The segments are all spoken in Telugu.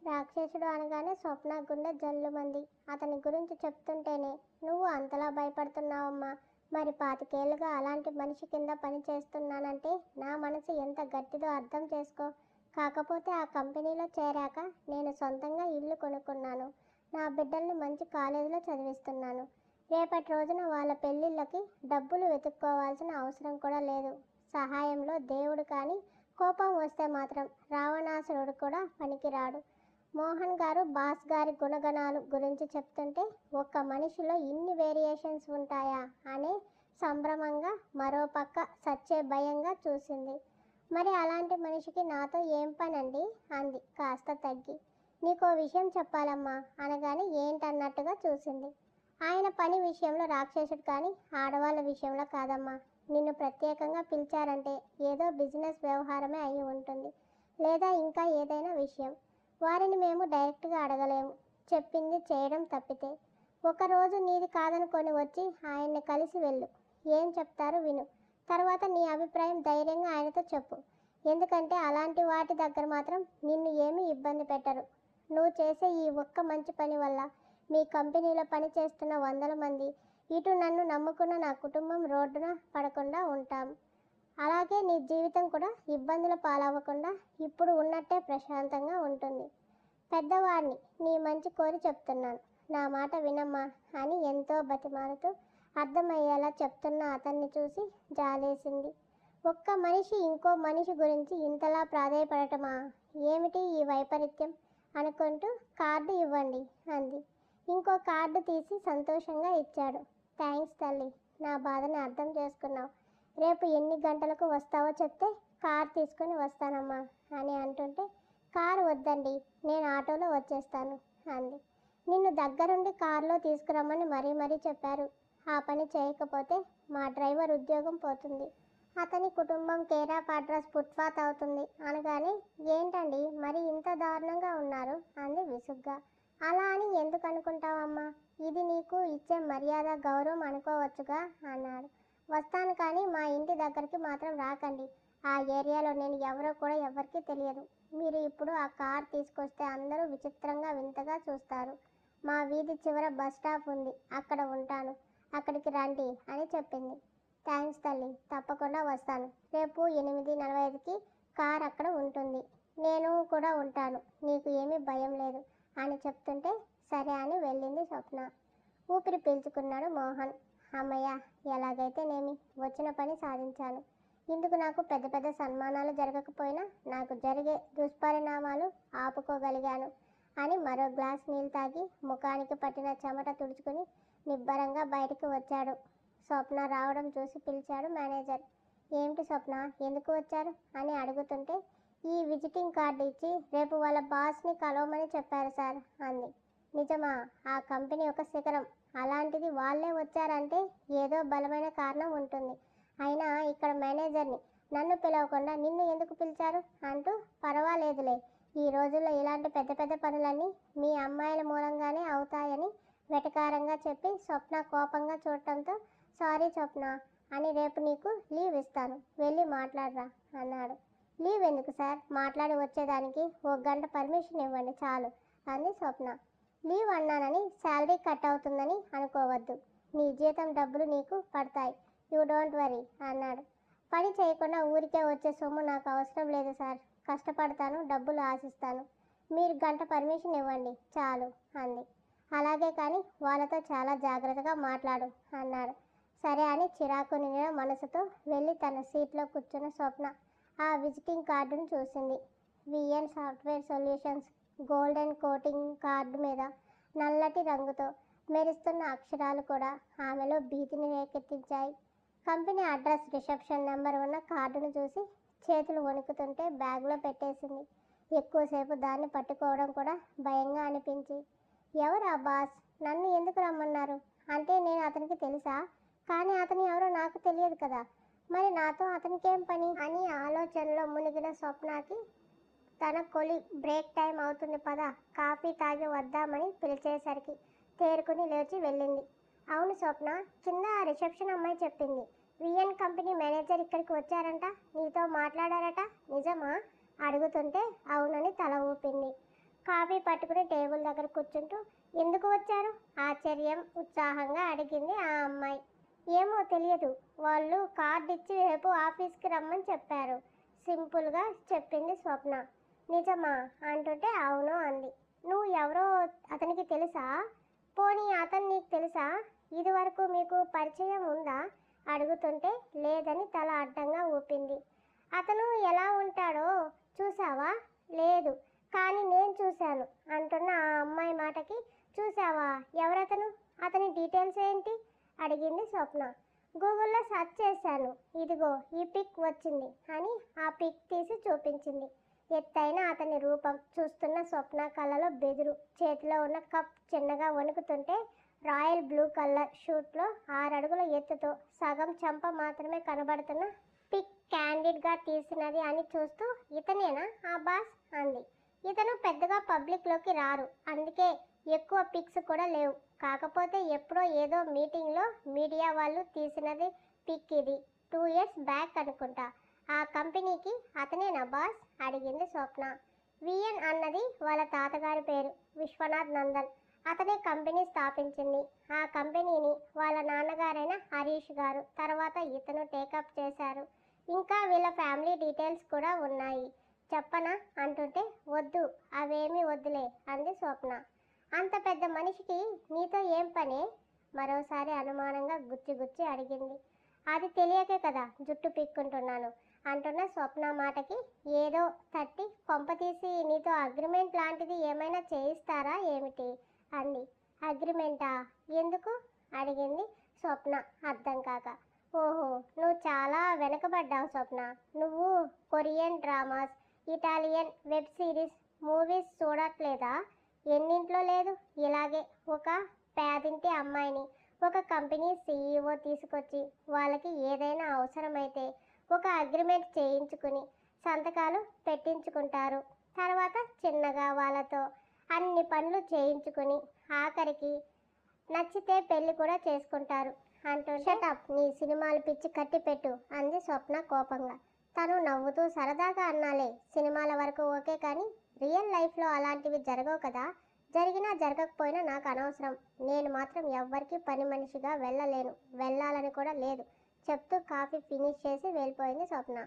రాక్షసుడు అనగానే స్వప్న గుండె జల్లుమంది. అతని గురించి చెప్తుంటేనే నువ్వు అంతలా భయపడుతున్నావమ్మా. మరి 25 అలాంటి మనిషి కింద పని చేస్తున్నానంటే నా మనసు ఎంత గట్టిదో అర్థం చేసుకో. కాకపోతే ఆ కంపెనీలో చేరాక నేను సొంతంగా ఇల్లు కొనుక్కున్నాను. నా బిడ్డల్ని మంచి కాలేజీలో చదివిస్తున్నాను. రేపటి రోజున వాళ్ళ పెళ్ళిళ్ళకి డబ్బులు వెతుక్కోవాల్సిన అవసరం కూడా లేదు. సహాయంలో దేవుడు కానీ కోపం వస్తే మాత్రం రావణాసురుడు కూడా పనికిరాడు. మోహన్ గారు బాస్ గారి గుణగణాలు గురించి చెప్తుంటే ఒక్క మనిషిలో ఇన్ని వేరియేషన్స్ ఉంటాయా అనే సంభ్రమంగా, మరోపక్క సచ్చే భయంగా చూసింది. మరి అలాంటి మనిషికి నాతో ఏం పనండి అంది కాస్త తగ్గి. నీకో విషయం చెప్పాలమ్మా అనగానే ఏంటన్నట్టుగా చూసింది. ఆయన పని విషయంలో రాక్షసుడు కానీ ఆడవాళ్ళ విషయంలో కాదమ్మా. నిన్ను ప్రత్యేకంగా పిలిచారంటే ఏదో బిజినెస్ వ్యవహారమే అయి ఉంటుంది, లేదా ఇంకా ఏదైనా విషయం. వారిని మేము డైరెక్ట్గా అడగలేము, చెప్పింది చేయడం తప్పితే. ఒకరోజు నీది కాదనుకొని వచ్చి ఆయన్ని కలిసి వెళ్ళు. ఏం చెప్తారు విను. తర్వాత నీ అభిప్రాయం ధైర్యంగా ఆయనతో చెప్పు. ఎందుకంటే అలాంటి వాటి దగ్గర మాత్రం నిన్ను ఏమీ ఇబ్బంది పెట్టరు. నువ్వు చేసే ఈ ఒక్క మంచి పని వల్ల మీ కంపెనీలో పనిచేస్తున్న 100 మంది, ఇటు నన్ను నమ్ముకున్న నా కుటుంబం రోడ్డున పడకుండా ఉంటాం. అలాగే నీ జీవితం కూడా ఇబ్బందుల పాలవ్వకుండా ఇప్పుడు ఉన్నట్టే ప్రశాంతంగా ఉంటుంది. పెద్దవాడిని, నీ మంచి కోరి చెప్తున్నాను, నా మాట వినమ్మా అని ఎంతో బతిమాలుతూ అర్థమయ్యేలా చెప్తున్న అతన్ని చూసి జాలేసింది. ఒక్క మనిషి ఇంకో మనిషి గురించి ఇంతలా ప్రాధేయపడటమా? ఏమిటి ఈ వైపరీత్యం అనుకుంటూ కార్డు ఇవ్వండి అంది. ఇంకో కార్డు తీసి సంతోషంగా ఇచ్చాడు. థ్యాంక్స్ తల్లి, నా బాధని అర్థం చేసుకున్నావు. రేపు ఎన్ని గంటలకు వస్తావో చెప్తే కార్ తీసుకొని వస్తానమ్మా అని అంటుంటే, కారు వద్దండి, నేను ఆటోలో వచ్చేస్తాను అంది. నిన్ను దగ్గరుండి కారులో తీసుకురమ్మని మరీ చెప్పారు. ఆ పని చేయకపోతే మా డ్రైవర్ ఉద్యోగం పోతుంది. అతని కుటుంబం కేర్ ఆఫ్ అడ్రస్ ఫుట్పాత్ అవుతుంది అనగానే, ఏంటండి మరి ఇంత దారుణంగా ఉన్నారు అంది విసుగ్గా. అలా అని ఎందుకు అనుకుంటావమ్మా? ఇది నీకు ఇచ్చే మర్యాద గౌరవం అనుకోవచ్చుగా అన్నాడు. వస్తాను కానీ మా ఇంటి దగ్గరికి మాత్రం రాకండి. ఆ ఏరియాలో నేను ఎవరో కూడా ఎవరికీ తెలియదు. మీరు ఇప్పుడు ఆ కార్ తీసుకొస్తే అందరూ విచిత్రంగా వింతగా చూస్తారు. మా వీధి చివర బస్ స్టాప్ ఉంది, అక్కడ ఉంటాను, అక్కడికి రండి అని చెప్పింది. థ్యాంక్స్ తల్లి, తప్పకుండా వస్తాను. రేపు 8:45కి కార్ అక్కడ ఉంటుంది. నేను కూడా ఉంటాను, నీకు ఏమీ భయం లేదు అని చెప్తుంటే సరే అని వెళ్ళింది స్వప్న. ఊపిరి పీల్చుకున్నాడు మోహన్. అమ్మయ్య, ఎలాగైతేనేమి వచ్చిన పని సాధించాను. ఇందుకు నాకు పెద్ద పెద్ద సన్మానాలు జరగకపోయినా నాకు జరిగే దుష్పరిణామాలు ఆపుకోగలిగాను అని మరో గ్లాస్ నీళ్ళు తాగి ముఖానికి పట్టిన చెమట తుడుచుకుని నిబ్బరంగా బయటికి వచ్చాడు. స్వప్న రావడం చూసి పిలిచాడు మేనేజర్. ఏమిటి స్వప్న, ఎందుకు వచ్చారు అని అడుగుతుంటే, ఈ విజిటింగ్ కార్డు ఇచ్చి రేపు వాళ్ళ బాస్ని కలవమని చెప్పారు సార్ అంది. నిజమా? ఆ కంపెనీ ఒక శిఖరం, అలాంటిది వాళ్ళే వచ్చారంటే ఏదో బలమైన కారణం ఉంటుంది. అయినా ఇక్కడ మేనేజర్ని, నన్ను పిలవకుండా నిన్ను ఎందుకు పిలిచారు అంటూ, పర్వాలేదులే, ఈ రోజుల్లో ఇలాంటి పెద్ద పెద్ద పనులన్నీ మీ అమ్మాయిల మూలంగానే అవుతాయని వెటకారంగా చెప్పి స్వప్న కోపంగా చూడటంతో, సారీ స్వప్న అని, రేపు నీకు లీవ్ ఇస్తాను, వెళ్ళి మాట్లాడరా అన్నాడు. లీవ్ ఎందుకు సార్, మాట్లాడి వచ్చేదానికి 1 గంట పర్మిషన్ ఇవ్వండి చాలు అంది స్వప్న. లీవ్ అన్నానని శాలరీ కట్ అవుతుందని అనుకోవద్దు. నీ జీతం డబ్బులు నీకు పడతాయి, యూ డోంట్ వరీ అన్నాడు. పని చేయకుండా ఊరికే వచ్చే సొమ్ము నాకు అవసరం లేదు సార్, కష్టపడతాను, డబ్బులు ఆశిస్తాను. మీరు 1 గంట పర్మిషన్ ఇవ్వండి చాలు అంది. అలాగే కానీ వాళ్ళతో చాలా జాగ్రత్తగా మాట్లాడు అన్నాడు. సరే అని చిరాకు నిండిన మనసుతో వెళ్ళి తన సీట్లో కూర్చున్న స్వప్న ఆ విజిటింగ్ కార్డును చూసింది. VN software solutions golden coating card మీద నల్లటి రంగుతో మెరుస్తున్న అక్షరాలు కూడా ఆమెలో భీతిని రేకెత్తించాయి. కంపెనీ అడ్రస్, రిసెప్షన్ నెంబర్ ఉన్న కార్డును చూసి చేతులు వణుకుతుంటే బ్యాగ్లో పెట్టేసింది. ఎక్కువసేపు దాన్ని పట్టుకోవడం కూడా భయంగా అనిపించి, ఎవరా బాస్, నన్ను ఎందుకు రమ్మన్నారు అంటే నేను అతనికి తెలుసా? కానీ అతను ఎవరో నాకు తెలియదు కదా, మరి నాతో అతనికేం పని అని ఆలోచనలో మునిగిన స్వప్నకి తన కొలి బ్రేక్ టైం అవుతుంది పద, కాఫీ తాగి వద్దామని పిలిచేసరికి తేరుకుని లేచి వెళ్ళింది. అవును స్వప్న, కింద ఆ రిసెప్షన్ అమ్మాయి చెప్పింది, విఎన్ కంపెనీ మేనేజర్ ఇక్కడికి వచ్చారంట, నీతో మాట్లాడారట, నిజమా అడుగుతుంటే అవునని తల ఊపింది. కాఫీ కాఫీ పట్టుకుని టేబుల్ దగ్గర కూర్చుంటూ ఎందుకు వచ్చారు ఆశ్చర్యం ఉత్సాహంగా అడిగింది ఆ అమ్మాయి. ఏమో తెలియదు, వాళ్ళు కార్డు ఇచ్చి రేపు ఆఫీస్కి రమ్మని చెప్పారు, సింపుల్గా చెప్పింది స్వప్న. నిజమా అంటుంటే అవును అంది. నువ్వు ఎవరో అతనికి తెలుసా? పోనీ అతను నీకు తెలుసా? ఇదివరకు మీకు పరిచయం ఉందా అడుగుతుంటే లేదని తల అడ్డంగా ఊపింది. అతను ఎలా ఉంటాడో చూసావా? లేదు, కానీ నేను చూశాను అంటున్న ఆ అమ్మాయి మాటకి చూసావా, ఎవరతను, అతని డీటెయిల్స్ ఏంటి అడిగింది స్వప్న. గూగుల్లో సెర్చ్ చేశాను, ఇదిగో ఈ పిక్ వచ్చింది అని ఆ పిక్ తీసి చూపించింది. ఎత్తైన అతని రూపం చూస్తున్న స్వప్న కళ్ళలో బెదురు. చేతిలో ఉన్న కప్ చిన్నగా వణుకుతుంటే రాయల్ బ్లూ కలర్ షూట్లో 6 అడుగుల ఎత్తుతో సగం చెంప మాత్రమే కనబడుతున్న పిక్ క్యాండిడ్గా తీసినది అని చూస్తూ ఇతనేనా ఆ బాస్ అంది. ఇతను పెద్దగా పబ్లిక్లోకి రారు, అందుకే ఎక్కువ పిక్స్ కూడా లేవు. కాకపోతే ఎప్పుడో ఏదో మీటింగ్లో మీడియా వాళ్ళు తీసినది పిక్ ఇది. 2 years బ్యాక్ అనుకుంటా. ఆ కంపెనీకి అతనేనా బాస్ అడిగింది స్వప్న. విఎన్ అన్నది వాళ్ళ తాతగారి పేరు, విశ్వనాథ్ నందన్. అతనే కంపెనీ స్థాపించింది. ఆ కంపెనీని వాళ్ళ నాన్నగారైన హరీష్ గారు తర్వాత ఇతను టేకప్ చేశారు. ఇంకా వీళ్ళ ఫ్యామిలీ డీటెయిల్స్ కూడా ఉన్నాయి, చెప్పనా అంటుంటే వద్దు, అవేమీ వద్దులే అంది స్వప్న. అంత పెద్ద మనిషికి నీతో ఏం పనే మరోసారి అనుమానంగా గుచ్చి అడిగింది. అది తెలియకే కదా జుట్టు పీక్కుంటున్నాను అంటున్న స్వప్న మాటకి ఏదో తట్టి కొంపతీసి నీతో అగ్రిమెంట్ లాంటిది ఏమైనా చేయిస్తారా ఏమిటి అంది. అగ్రిమెంటా? ఎందుకు అడిగింది స్వప్న అర్థం కాక. ఓహో, నువ్వు చాలా వెనకబడ్డావు స్వప్న. నువ్వు Korean dramas, Italian web series, movies చూడట్లేదా? ఎన్నింట్లో లేదు ఇలాగే ఒక పేదింటి అమ్మాయిని ఒక కంపెనీ సీఈఓ తీసుకొచ్చి వాళ్ళకి ఏదైనా అవసరమైతే ఒక అగ్రిమెంట్ చేయించుకుని సంతకాలు పెట్టించుకుంటారు. తర్వాత చిన్నగా వాళ్ళతో అన్ని పనులు చేయించుకుని ఆఖరికి నచ్చితే పెళ్ళి కూడా చేసుకుంటారు అంటూ షటప్, నీ సినిమాలు పిచ్చి కట్టిపెట్టు అంది స్వప్న కోపంగా. తను నవ్వుతూ సరదాగా అన్నాలే, సినిమాల వరకు ఓకే, కానీ రియల్ లైఫ్లో అలాంటివి జరగవు కదా. జరిగినా జరగకపోయినా నాకు అనవసరం. నేను మాత్రం ఎవ్వరికి పని మనిషిగా వెళ్ళలేను, వెళ్ళాలని కూడా లేదు చెప్తూ కాఫీ ఫినిష్ చేసి వెళ్ళిపోయింది స్వప్న.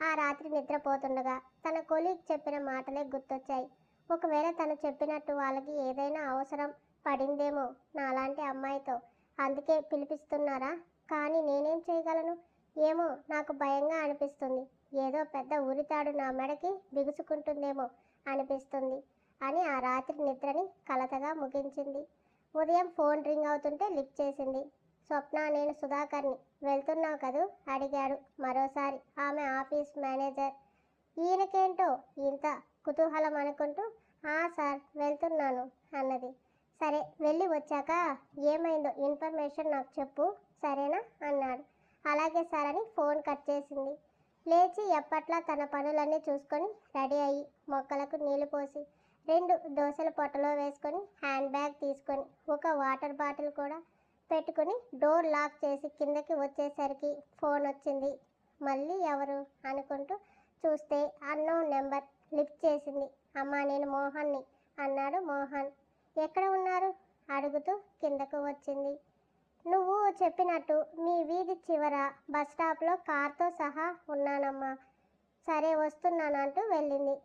ఆ రాత్రి నిద్రపోతుండగా తన కొలీగ్ చెప్పిన మాటలే గుర్తొచ్చాయి. ఒకవేళ తను చెప్పినట్టు వాళ్ళకి ఏదైనా అవసరం పడిందేమో నాలాంటి అమ్మాయితో, అందుకే పిలిపిస్తున్నారా? కానీ నేనేం చేయగలను? ఏమో, నాకు భయంగా అనిపిస్తుంది. ఏదో పెద్ద ఉరితాడు నా మెడకి బిగుసుకుంటుందేమో అనిపిస్తుంది అని ఆ రాత్రి నిద్రని కలతగా ముగించింది. ఉదయం ఫోన్ రింగ్ అవుతుంటే లిఫ్ట్ చేసింది. స్వప్న, నేను సుధాకర్ని, వెళ్తున్నావు కదూ అడిగాడు మరోసారి ఆమె ఆఫీస్ మేనేజర్. ఈయనకేంటో ఇంత కుతూహలం అనుకుంటూ సార్ వెళ్తున్నాను అన్నది. సరే, వెళ్ళి వచ్చాక ఏమైందో ఇన్ఫర్మేషన్ నాకు చెప్పు, సరేనా అన్నాడు. అలాగే సార్ అని ఫోన్ కట్ చేసింది. లేచి ఎప్పట్లా తన పనులన్నీ చూసుకొని రెడీ అయ్యి మొక్కలకు నీళ్లు పోసి 2 దోశల పొట్టలో వేసుకొని హ్యాండ్ బ్యాగ్ తీసుకొని ఒక వాటర్ బాటిల్ కూడా పెట్టుకుని డోర్ లాక్ చేసి కిందకి వచ్చేసరికి ఫోన్ వచ్చింది. మళ్ళీ ఎవరు అనుకుంటూ చూస్తే అన్నోన్ నెంబర్. లిఫ్ట్ చేసింది. అమ్మా, నేను మోహన్ని అన్నాడు మోహన్. ఎక్కడ ఉన్నారు అడుగుతూ కిందకు వచ్చింది. నువ్వు చెప్పినట్టు మీ వీధి చివర బస్ స్టాప్లో కార్తో సహా ఉన్నానమ్మా. సరే వస్తున్నాను అంటూ వెళ్ళింది.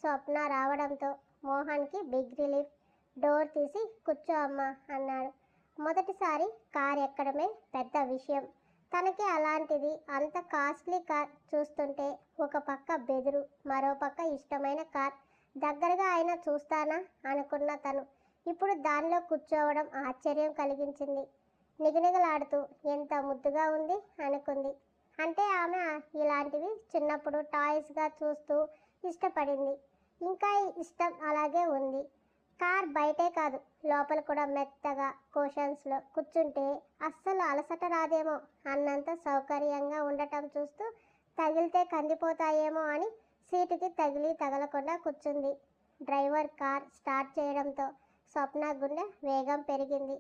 స్వప్న రావడంతో మోహన్కి బిగ్ రిలీఫ్. డోర్ తీసి కూర్చో అమ్మా అన్నాడు. మొదటిసారి కార్ ఎక్కడమే పెద్ద విషయం. తనకి అలాంటిది అంత కాస్ట్లీ కార్ చూస్తుంటే ఒక పక్క బెదురు, మరో పక్క ఇష్టమైన కార్. దగ్గరగా అయినా చూస్తానా అనుకున్న తను ఇప్పుడు దానిలో కూర్చోవడం ఆశ్చర్యం కలిగించింది. నిగనిగలాడుతూ ఎంత ముద్దుగా ఉంది అనుకుంది. అంటే ఆమె ఇలాంటివి చిన్నప్పుడు టాయ్స్గా చూస్తూ ఇష్టపడింది. ఇంకా ఇష్టం అలాగే ఉంది. కార్ బయటే కాదు, లోపల కూడా మెత్తగా కుషన్స్లో కూర్చుంటే అస్సలు అలసట రాదేమో అన్నంత సౌకర్యంగా ఉండటం చూస్తూ తగిలితే కందిపోతాయేమో అని సీటుకి తగిలి తగలకుండా కూర్చుంది. డ్రైవర్ కార్ స్టార్ట్ చేయడంతో స్వప్న గుండె వేగం పెరిగింది.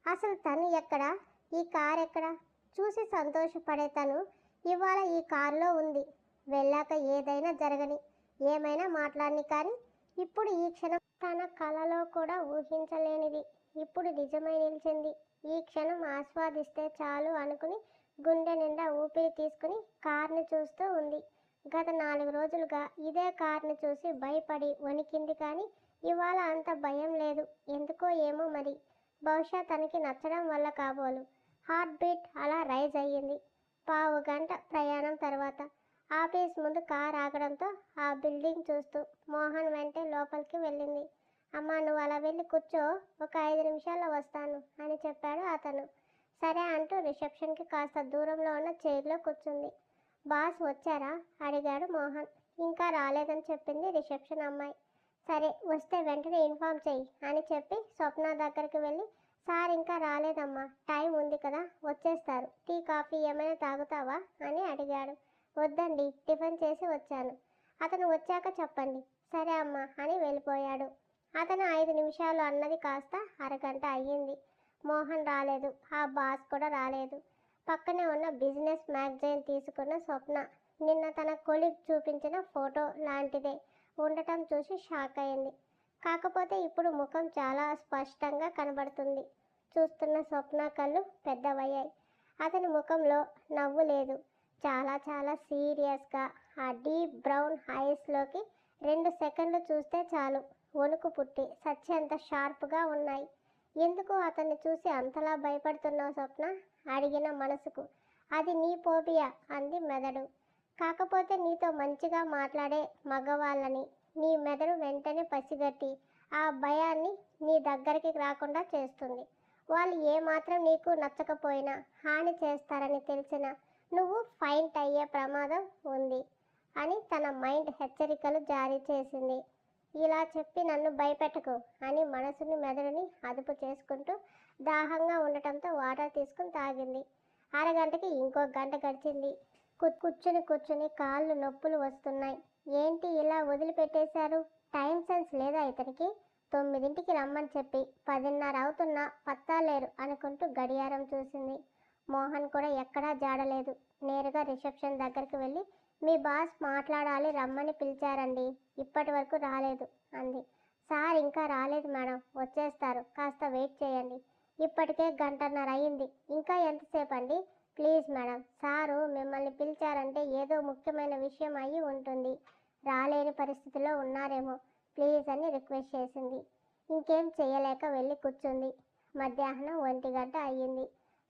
అసలు తను ఎక్కడా, ఈ కార్ ఎక్కడా? చూసి సంతోషపడే తను ఇవాళ ఈ కారులో ఉంది. వెళ్ళాక ఏదైనా జరగని, ఏమైనా మాట్లాడని, కానీ ఇప్పుడు ఈ క్షణం తన కలలో కూడా ఊహించలేనిది ఇప్పుడు నిజమై నిలిచింది. ఈ క్షణం ఆస్వాదిస్తే చాలు అనుకుని గుండె నిండా ఊపిరి తీసుకుని కార్ని చూస్తూ ఉంది. గత 4 రోజులుగా ఇదే కార్ని చూసి భయపడి వణికింది, కానీ ఇవాళ అంత భయం లేదు. ఎందుకో ఏమో మరి. బహుశా తనకి నచ్చడం వల్ల కాబోలు. హార్ట్ బీట్ అలా రైజ్ అయ్యింది. పావు గంట ప్రయాణం తర్వాత ఆఫీస్ ముందు కార్ ఆగడంతో ఆ బిల్డింగ్ చూస్తూ మోహన్ వెంటే లోపలికి వెళ్ళింది. అమ్మా, నువ్వు అలా వెళ్ళి కూర్చో, ఒక 5 నిమిషాల్లో వస్తాను అని చెప్పాడు అతను. సరే అంటూ రిసెప్షన్కి కాస్త దూరంలో ఉన్న చైర్లో కూర్చుంది. బాస్ వచ్చారా అడిగాడు మోహన్. ఇంకా రాలేదని చెప్పింది రిసెప్షన్ అమ్మాయి. సరే, వస్తే వెంటనే ఇన్ఫామ్ చెయ్యి అని చెప్పి స్వప్న దగ్గరికి వెళ్ళి, సార్ ఇంకా రాలేదమ్మా, టైం ఉంది కదా, వచ్చేస్తారు, టీ కాఫీ ఏమైనా తాగుతావా అని అడిగాడు. వద్దండి, టిఫిన్ చేసి వచ్చాను, అతను వచ్చాక చెప్పండి. సరే అమ్మా అని వెళ్ళిపోయాడు. అతను 5 నిమిషాలు అన్నది కాస్త అరగంట అయ్యింది. మోహన్ రాలేదు, ఆ బాస్ కూడా రాలేదు. పక్కనే ఉన్న బిజినెస్ మ్యాగజైన్ తీసుకున్న స్వప్న నిన్న తన కొలీగ్ చూపించిన ఫోటో లాంటిదే ఉండటం చూసి షాక్ అయింది. కాకపోతే ఇప్పుడు ముఖం చాలా స్పష్టంగా కనబడుతుంది. చూస్తున్న స్వప్న కళ్ళు పెద్దవయ్యాయి. అతని ముఖంలో నవ్వు లేదు. చాలా చాలా సీరియస్గా ఆ డీప్ బ్రౌన్ ఐస్లోకి 2 సెకండ్లు చూస్తే చాలు వణుకు పుట్టి సత్యంత షార్ప్గా ఉన్నాయి. ఎందుకు అతన్ని చూసి అంతలా భయపడుతున్నావు స్వప్న అడిగిన మనసుకు. అది నీ ఫోబియా అంది మెదడు. కాకపోతే నీతో మంచిగా మాట్లాడే మగవాళ్ళని నీ మెదడు వెంటనే పసిగట్టి ఆ భయాన్ని నీ దగ్గరికి రాకుండా చేస్తుంది. వాళ్ళు ఏమాత్రం నీకు నచ్చకపోయినా హాని చేస్తారని తెలిసినా నువ్వు ఫైంట్ అయ్యే ప్రమాదం ఉంది అని తన మైండ్ హెచ్చరికలు జారీ చేసింది. ఇలా చెప్పి నన్ను భయపెట్టకు అని మనసుని మెదడుని అదుపు చేసుకుంటూ దాహంగా ఉండటంతో వాటర్ తీసుకుని తాగింది. అరగంటకి ఇంకో గంట గడిచింది. కూర్చుని కాళ్ళు నొప్పులు వస్తున్నాయి. ఏంటి ఇలా వదిలిపెట్టేశారు? టైం సెన్స్ లేదా ఇతనికి? 9ంటికి రమ్మని చెప్పి 10:30 అవుతున్నా పత్తా లేరు అనుకుంటూ గడియారం చూసింది. మోహన్ కూడా ఎక్కడా జాడలేదు. నేరుగా రిసెప్షన్ దగ్గరికి వెళ్ళి, మీ బాస్ మాట్లాడాలి, రమ్మని పిలిచారండి, ఇప్పటి వరకు రాలేదు అంది. సార్ ఇంకా రాలేదు మేడం, వచ్చేస్తారు, కాస్త వెయిట్ చేయండి. ఇప్పటికే 1:30 అయింది, ఇంకా ఎంతసేపు అండి? ప్లీజ్ మేడం, సారు మిమ్మల్ని పిలిచారంటే ఏదో ముఖ్యమైన విషయం అయి ఉంటుంది, రాలేని పరిస్థితిలో ఉన్నారేమో, ప్లీజ్ అని రిక్వెస్ట్ చేసింది. ఇంకేం చేయలేక వెళ్ళి కూర్చుంది. మధ్యాహ్నం 1 గంట అయ్యింది.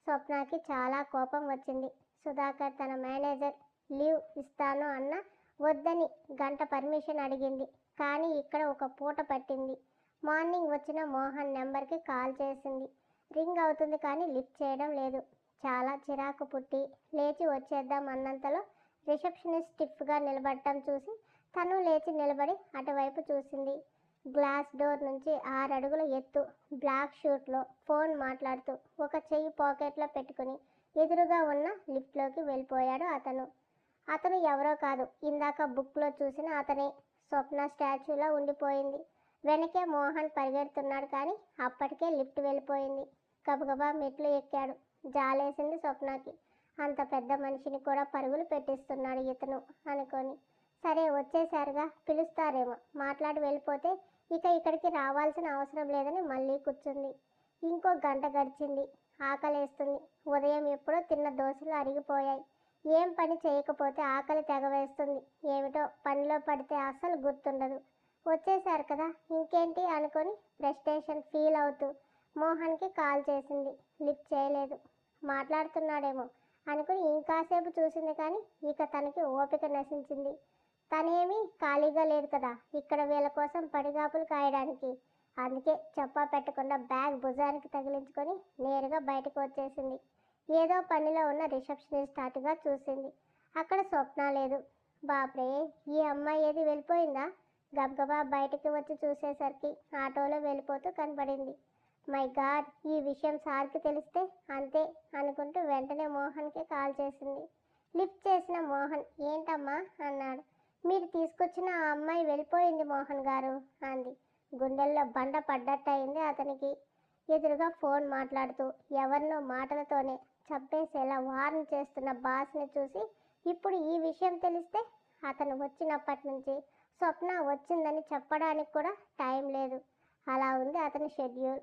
స్వప్నకి చాలా కోపం వచ్చింది. సుధాకర్ తన మేనేజర్ లీవ్ ఇస్తాను అన్న వద్దని గంట పర్మిషన్ అడిగింది, కానీ ఇక్కడ ఒక పూట పట్టింది. మార్నింగ్ వచ్చిన మోహన్ నెంబర్కి కాల్ చేసింది. రింగ్ అవుతుంది కానీ లిఫ్ట్ చేయడం లేదు. చాలా చిరాకు పుట్టి లేచి వచ్చేద్దాం అన్నంతలో రిసెప్షనిస్ట్ స్టిఫ్గా నిలబడటం చూసి తను లేచి నిలబడి అటువైపు చూసింది. గ్లాస్ డోర్ నుంచి 6 అడుగుల ఎత్తు బ్లాక్ షూట్లో ఫోన్ మాట్లాడుతూ ఒక చెయ్యి పాకెట్లో పెట్టుకుని ఎదురుగా ఉన్న లిఫ్ట్లోకి వెళ్ళిపోయాడు అతను ఎవరో కాదు, ఇందాక బుక్లో చూసిన అతనే. స్వప్న స్టాచ్యూలా ఉండిపోయింది. వెనకే మోహన్ పరిగెడుతున్నాడు, కానీ అప్పటికే లిఫ్ట్ వెళ్ళిపోయింది. గబగబా మెట్లు ఎక్కాడు. జాలేసింది స్వప్నకి. అంత పెద్ద మనిషిని కూడా పరుగులు పెట్టిస్తున్నాడు ఇతను అనుకొని. సరే వచ్చేసారుగా, పిలుస్తారేమో, మాట్లాడి వెళ్ళిపోతే ఇక ఇక్కడికి రావాల్సిన అవసరం లేదని మళ్ళీ కూర్చుంది. ఇంకో గంట గడిచింది. ఆకలేస్తుంది. ఉదయం ఎప్పుడో తిన్న దోశలు అరిగిపోయాయి. ఏం పని చేయకపోతే ఆకలి తెగవేస్తుంది. ఏమిటో పనిలో పడితే అస్సలు గుర్తుండదు. వచ్చేసారు కదా ఇంకేంటి అనుకొని ఫ్రస్ట్రేషన్ ఫీల్ అవుతూ మోహన్కి కాల్ చేసింది. లిఫ్ట్ చేయలేదు. మాట్లాడుతున్నాడేమో అనుకుని ఇంకాసేపు చూసింది, కానీ ఇక తనకి ఓపిక నశించింది. తనేమీ ఖాళీగా లేదు కదా ఇక్కడ వీళ్ళ కోసం పడిగాపులు కాయడానికి. అందుకే చెప్పా పెట్టకుండా బ్యాగ్ భుజానికి తగిలించుకొని నేరుగా బయటకు వచ్చేసింది. ఏదో పనిలో ఉన్న రిసెప్షనిస్ట్ అటుగా చూసింది. అక్కడ స్వప్న లేదు. బాప్రే, ఈ అమ్మాయి ఏది వెళ్ళిపోయిందా? గబగబా బయటికి వచ్చి చూసేసరికి ఆటోలో వెళ్ళిపోతూ కనపడింది. మై గాడ్, ఈ విషయం సార్కి తెలిస్తే అంతే అనుకుంటూ వెంటనే మోహన్కి కాల్ చేసింది. లిఫ్ట్ చేసిన మోహన్, ఏంటమ్మా అన్నాడు. మీరు తీసుకొచ్చిన ఆ అమ్మాయి వెళ్ళిపోయింది మోహన్ గారు అంది. గుండెల్లో బండ పడ్డట్టయింది అతనికి. ఎదురుగా ఫోన్ మాట్లాడుతూ ఎవరినో మాటలతోనే చంపేసేలా వార్న్ చేస్తున్న బాస్ని చూసి ఇప్పుడు ఈ విషయం తెలిస్తే అతను వచ్చినప్పటి నుంచి స్వప్న వచ్చిందని చెప్పడానికి కూడా టైం లేదు. అలా ఉంది అతని షెడ్యూల్.